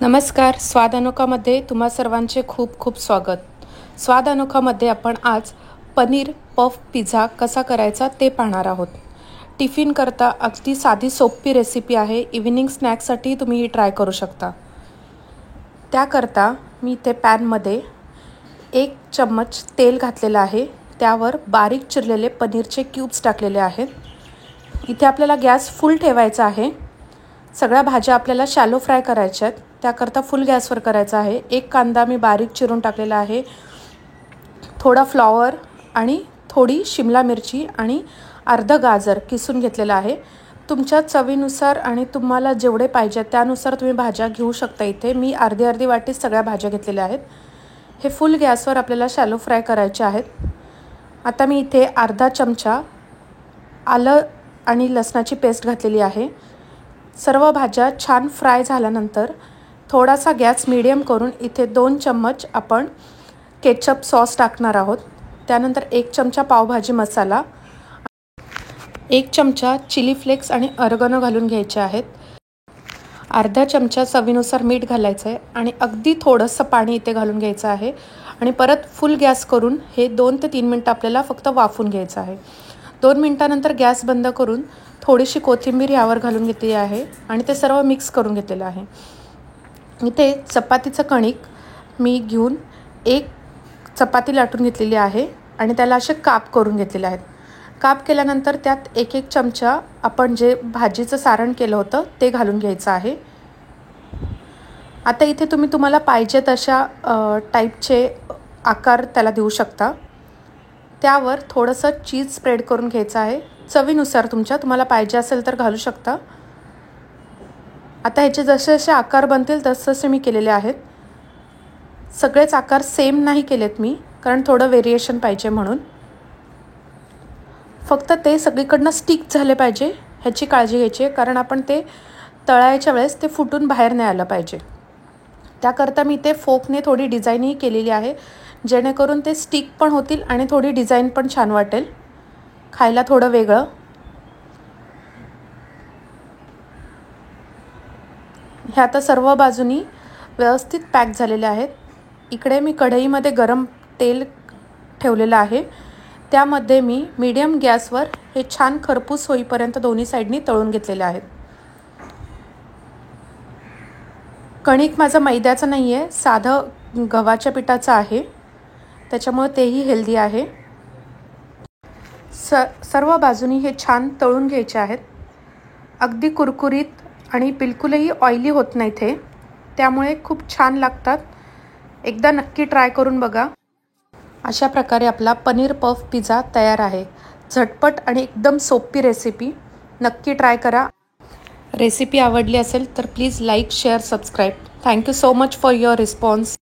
नमस्कार. स्वाद अनोखामध्ये तुम्हा सर्वांचे खूप खूप स्वागत. स्वाद अनोखामध्ये आपण आज पनीर पफ पिझ्झा कसा करायचा ते पाहणार आहोत. टिफिन करता अगदी साधी सोपी रेसिपी आहे. इव्हिनिंग स्नॅक्ससाठी तुम्ही ही ट्राय करू शकता. त्याकरता मी इथे पॅनमध्ये 1 चम्मच तेल घातलेलं आहे. त्यावर बारीक चिरलेले पनीरचे क्यूब्स टाकलेले आहेत. इथे आपल्याला गॅस फुल ठेवायचा आहे. सगळ्या भाज्या आपल्याला शॅलो फ्राय करायच्या आहेत. त्याकरता फुल गॅसवर करायचा आहे. 1 कांदा मी बारीक चिरून टाकलेला आहे. थोडा फ्लॉवर आणि थोडी शिमला मिरची आणि अर्धं गाजर किसून घेतलेलं आहे. तुमच्या चवीनुसार आणि तुम्हाला जेवढे पाहिजे त्यानुसार तुम्ही भाज्या घेऊ शकता. इथे मी अर्धी वाटी सगळ्या भाज्या घेतलेल्या आहेत. हे फुल गॅसवर आपल्याला शॅलो फ्राय करायचे आहेत. आता मी इथे अर्धा चमचा आलं आणि लसणाची पेस्ट घातलेली आहे. सर्व भाज्या छान फ्राय झाल्यानंतर थोडासा गॅस मीडियम करून इथे 2 चम्मच आपण केचप सॉस टाकणार आहोत. त्यानंतर 1 चमचा पावभाजी मसाला, 1 चमचा चिली फ्लेक्स आणि ऑरिगॅनो घालून घ्यायचे आहेत. अर्धा चमचा चवीनुसार मीठ घालायचं आहे आणि अगदी थोडंसं पाणी इथे घालून घ्यायचं आहे आणि परत फुल गॅस करून हे 2 ते 3 मिनटं आपल्याला फक्त वाफून घ्यायचं आहे. 2 मिनटानंतर गॅस बंद करून थोडीशी कोथिंबीर यावर घालून घेतली आहे आणि ते सर्व मिक्स करून घेतलेलं आहे. इथे चपातीचं कणिक मी घेऊन 1 चपाती लाटून घेतलेली आहे आणि त्याला असे काप करून घेतलेले आहेत. काप केल्यानंतर त्यात 1 चमचा आपण जे भाजीचं सारण केलं होतं ते घालून घ्यायचं आहे. आता इथे तुम्हाला पाहिजे तशा टाईपचे आकार त्याला देऊ शकता. त्यावर थोडंसं चीज स्प्रेड करून घ्यायचं आहे. चवीनुसार तुम्हाला पाहिजे असेल तर घालू शकता. आता ह्याचे जसे आकार बनतील तसे मी केलेले आहेत. सगळेच आकार सेम नाही केलेत मी, कारण थोडं व्हेरिएशन पाहिजे म्हणून. फक्त ते सगळीकडनं स्टिक झाले पाहिजे ह्याची काळजी घ्यायची आहे, कारण आपण ते तळायच्या वेळेस ते फुटून बाहेर नाही आलं पाहिजे. त्याकरता मी ते फोकने थोडी डिझाईनही केलेली आहे, जेणेकरून ते स्टिक पण होतील आणि थोडी डिझाईन पण छान वाटेल, खायला थोडं वेगळं. हे आता सर्व बाजूनी व्यवस्थित पॅक झालेले आहेत. इकडे मी कढईमध्ये गरम तेल ठेवलेलं आहे. त्यामध्ये मी मीडियम गॅसवर हे छान खरपूस होईपर्यंत दोन्ही साईडनी तळून घेतलेले आहेत. कणिक माझं मैद्याचं नाही आहे, साधं गव्हाच्या पिठाचं आहे, त्याच्यामुळे तेही हेल्दी आहे. सर्व बाजूनी हे छान तळून घ्यायचे आहेत. अगदी कुरकुरीत आणि बिलकुलही ऑइली होत नाहीत हे, त्यामुळे खूप छान लागतात. एकदा नक्की ट्राय करून बघा. अशा प्रकारे आपला पनीर पफ पिझ्झा तयार आहे. झटपट आणि एकदम सोपी रेसिपी. नक्की ट्राय करा. रेसिपी आवडली असेल तर please like, share, subscribe. Thank you so much for your response.